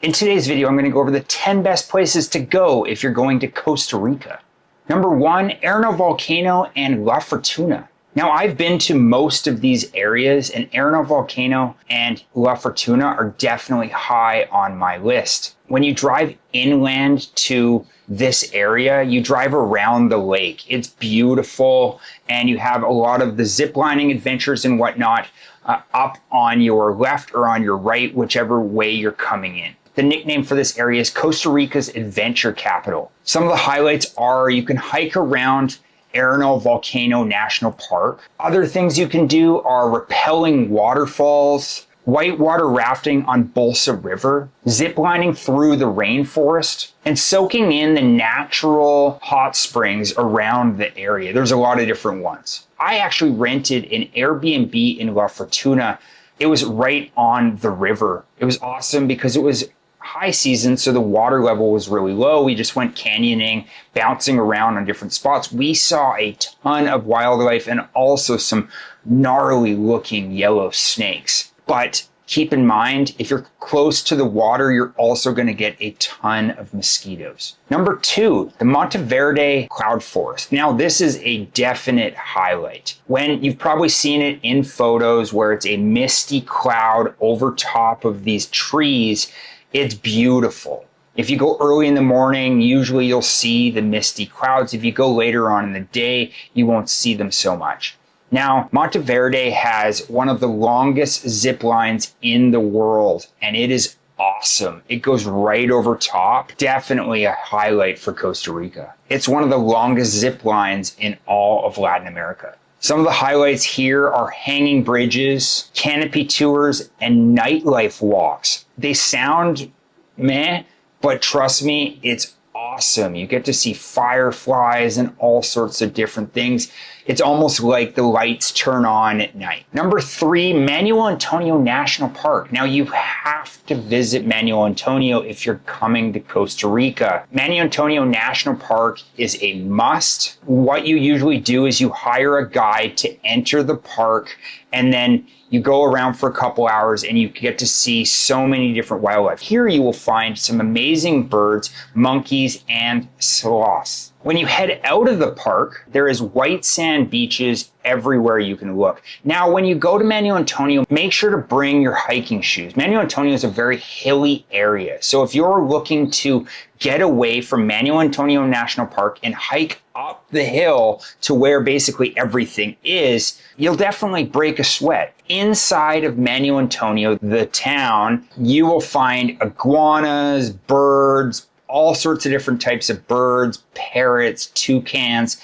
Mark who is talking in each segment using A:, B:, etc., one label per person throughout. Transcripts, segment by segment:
A: In today's video, I'm going to go over the 10 best places to go if you're going to Costa Rica. Number 1, Arenal Volcano and La Fortuna. Now, I've been to most of these areas, and Arenal Volcano and La Fortuna are definitely high on my list. When you drive inland to this area, you drive around the lake. It's beautiful, and you have a lot of the zip lining adventures and whatnot up on your left or on your right, whichever way you're coming in. The nickname for this area is Costa Rica's adventure capital. Some of the highlights are you can hike around Arenal Volcano National Park. Other things you can do are rappelling waterfalls, whitewater rafting on Bolsa River, ziplining through the rainforest, and soaking in the natural hot springs around the area. There's a lot of different ones. I actually rented an Airbnb in La Fortuna. It was right on the river. It was awesome because it was high season, so the water level was really low. We just went canyoning, bouncing around on different spots. We saw a ton of wildlife and also some gnarly looking yellow snakes. But keep in mind, if you're close to the water, you're also going to get a ton of mosquitoes. Number 2, the Monteverde cloud forest. Now, this is a definite highlight. When you've probably seen it in photos where it's a misty cloud over top of these trees, it's beautiful. If you go early in the morning, usually you'll see the misty clouds. If you go later on in the day, you won't see them so much. Now, Monteverde has one of the longest zip lines in the world, and it is awesome. It goes right over top. Definitely a highlight for Costa Rica. It's one of the longest zip lines in all of Latin America. Some of the highlights here are hanging bridges, canopy tours, and nightlife walks. They sound meh, but trust me, it's awesome. You get to see fireflies and all sorts of different things. It's almost like the lights turn on at night. Number 3, Manuel Antonio National Park. Now, you have to visit Manuel Antonio if you're coming to Costa Rica. Manuel Antonio National Park is a must. What you usually do is you hire a guide to enter the park, and then you go around for a couple hours and you get to see so many different wildlife. Here you will find some amazing birds, monkeys, and sloths. When you head out of the park, there is white sand beaches everywhere you can look. Now, when you go to Manuel Antonio, make sure to bring your hiking shoes. Manuel Antonio is a very hilly area. So if you're looking to get away from Manuel Antonio National Park and hike up the hill to where basically everything is, you'll definitely break a sweat. Inside of Manuel Antonio, the town, you will find iguanas, birds, all sorts of different types of birds, parrots, toucans,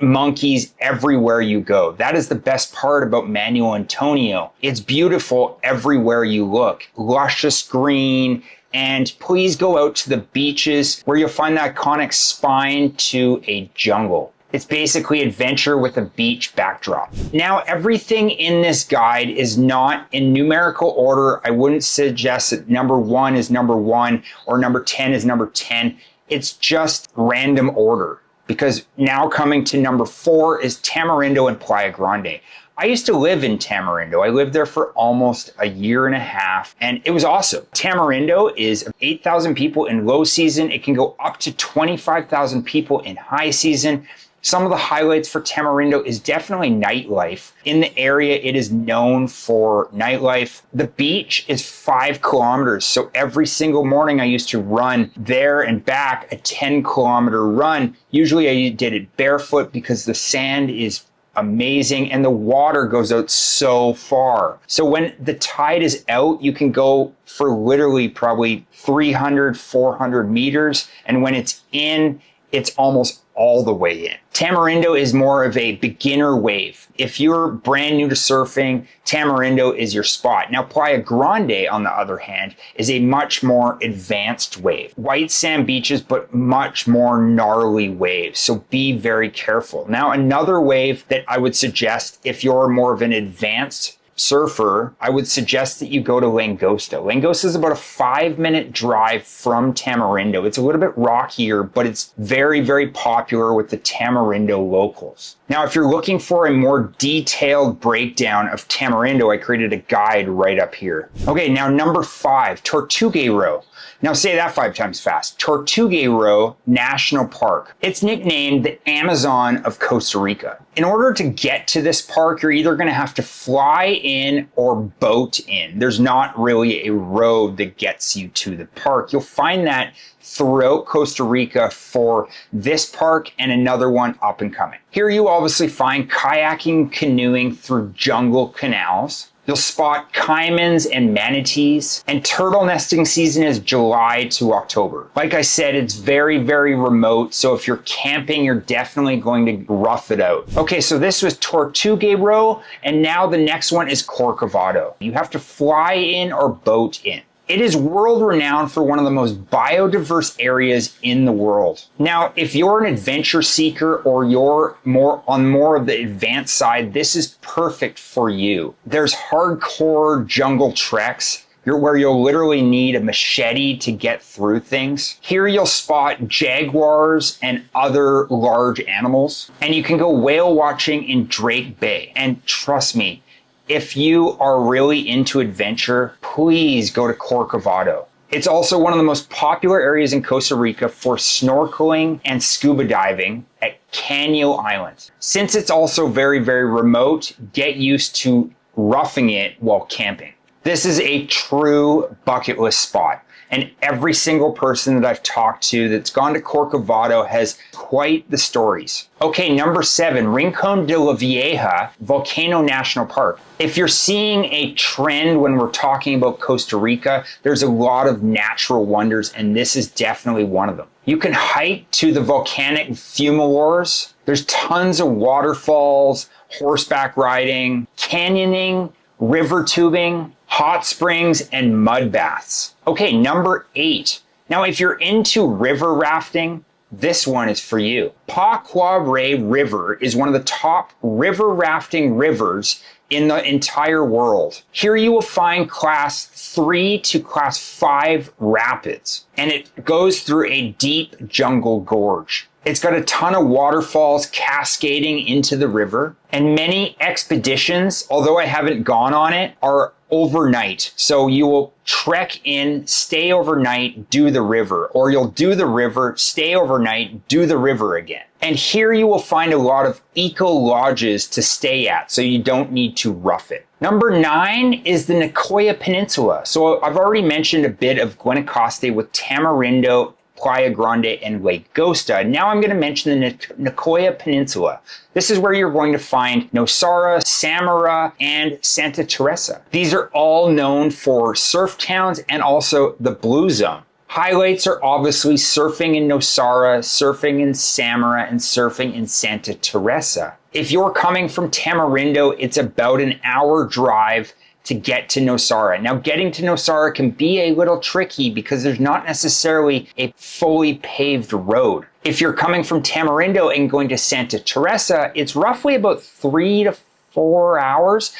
A: monkeys everywhere you go. That is the best part about Manuel Antonio. It's beautiful everywhere you look. Luscious green. And please go out to the beaches where you'll find that iconic spine to a jungle. It's basically adventure with a beach backdrop. Now, everything in this guide is not in numerical order. I wouldn't suggest that number 1 is number 1 or number 10 is number 10. It's just random order, because now coming to number 4 is Tamarindo and Playa Grande. I used to live in Tamarindo. I lived there for almost a year and a half, and it was awesome. Tamarindo is 8,000 people in low season. It can go up to 25,000 people in high season. Some of the highlights for Tamarindo is definitely nightlife. In the area, it is known for nightlife. The beach is 5 kilometers. So every single morning I used to run there and back, a 10-kilometer run. Usually I did it barefoot because the sand is amazing and the water goes out so far. So when the tide is out, you can go for literally probably 300, 400 meters. And when it's in, it's almost all the way in. Tamarindo is more of a beginner wave. If you're brand new to surfing, Tamarindo is your spot. Now, Playa Grande, on the other hand, is a much more advanced wave. White sand beaches, but much more gnarly waves. So be very careful. Now, another wave that I would suggest if you're more of an advanced surfer, I would suggest that you go to Langosta. Langosta is about a 5-minute drive from Tamarindo. It's a little bit rockier, but it's very, very popular with the Tamarindo locals. Now, if you're looking for a more detailed breakdown of Tamarindo, I created a guide right up here. Okay, now number 5, Tortuguero. Now say that 5 times fast. Tortuguero National Park. It's nicknamed the Amazon of Costa Rica. In order to get to this park, you're either going to have to fly in or boat in. There's not really a road that gets you to the park. You'll find that throughout Costa Rica for this park and another one up and coming. Here you obviously find kayaking, canoeing through jungle canals. You'll spot caimans and manatees, and turtle nesting season is July to October. Like I said, it's very, very remote, so if you're camping, you're definitely going to rough it out. Okay, so this was Tortuguero, and now the next one is Corcovado. You have to fly in or boat in. It is world renowned for one of the most biodiverse areas in the world. Now, if you're an adventure seeker or you're more of the advanced side, this is perfect for you. There's hardcore jungle treks where you'll literally need a machete to get through things. Here you'll spot jaguars and other large animals, and you can go whale watching in Drake Bay. And trust me, if you are really into adventure, please go to Corcovado. It's also one of the most popular areas in Costa Rica for snorkeling and scuba diving at Caño Island. Since it's also very, very remote, get used to roughing it while camping. This is a true bucket list spot. And every single person that I've talked to that's gone to Corcovado has quite the stories. Okay, number 7, Rincón de la Vieja, Volcano National Park. If you're seeing a trend when we're talking about Costa Rica, there's a lot of natural wonders, and this is definitely one of them. You can hike to the volcanic fumaroles. There's tons of waterfalls, horseback riding, canyoning, river tubing, hot springs, and mud baths. Okay, number 8. Now, if you're into river rafting, this one is for you. Pacuare River is one of the top river rafting rivers in the entire world. Here you will find class 3 to class 5 rapids, and it goes through a deep jungle gorge. It's got a ton of waterfalls cascading into the river, and many expeditions, although I haven't gone on it, are overnight. So you will trek in, stay overnight, do the river, or you'll do the river, stay overnight, do the river again. And here you will find a lot of eco lodges to stay at, so you don't need to rough it. Number 9 is the Nicoya Peninsula. So I've already mentioned a bit of Guanacaste with Tamarindo, Playa Grande, and Langosta. Now I'm going to mention the Nicoya Peninsula. This is where you're going to find Nosara, Samara, and Santa Teresa. These are all known for surf towns and also the Blue Zone. Highlights are obviously surfing in Nosara, surfing in Samara, and surfing in Santa Teresa. If you're coming from Tamarindo, it's about an hour drive to get to Nosara. Now, getting to Nosara can be a little tricky because there's not necessarily a fully paved road. If you're coming from Tamarindo and going to Santa Teresa, it's roughly about 3 to 4 hours,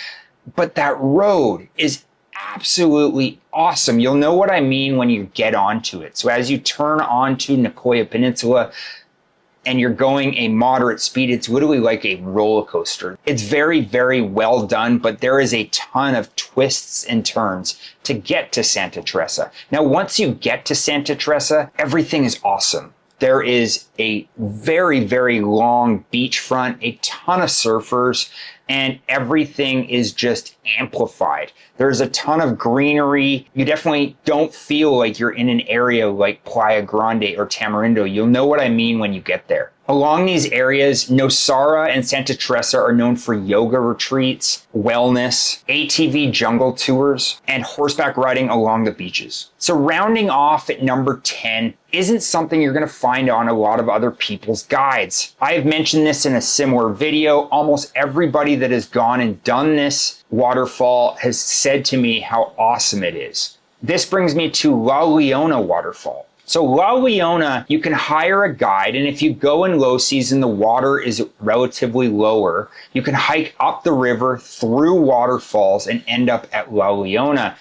A: but that road is absolutely awesome. You'll know what I mean when you get onto it. So as you turn onto Nicoya Peninsula, and you're going a moderate speed, it's literally like a roller coaster. It's very, very well done, but there is a ton of twists and turns to get to Santa Teresa. Now, once you get to Santa Teresa, everything is awesome. There is a very, very long beachfront, a ton of surfers, and everything is just amplified. There's a ton of greenery. You definitely don't feel like you're in an area like Playa Grande or Tamarindo. You'll know what I mean when you get there. Along these areas, Nosara and Santa Teresa are known for yoga retreats, wellness, ATV jungle tours, and horseback riding along the beaches. So rounding off at number 10 isn't something you're going to find on a lot of other people's guides. I have mentioned this in a similar video. Almost everybody that has gone and done this waterfall has said to me how awesome it is. This brings me to La Leona Waterfall. So La Leona, you can hire a guide, and if you go in low season, the water is relatively lower. You can hike up the river through waterfalls and end up at La Leona.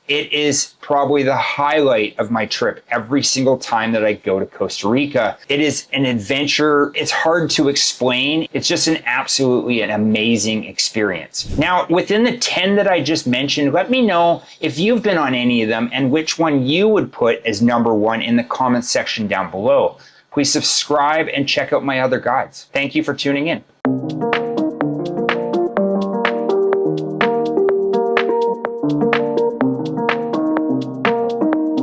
A: It is probably the highlight of my trip every single time that I go to Costa Rica. It is an adventure. It's hard to explain. It's just an amazing experience. Now, within the 10 that I just mentioned, let me know if you've been on any of them and which one you would put as number one in the comments section down below. Please subscribe and check out my other guides. Thank you for tuning in.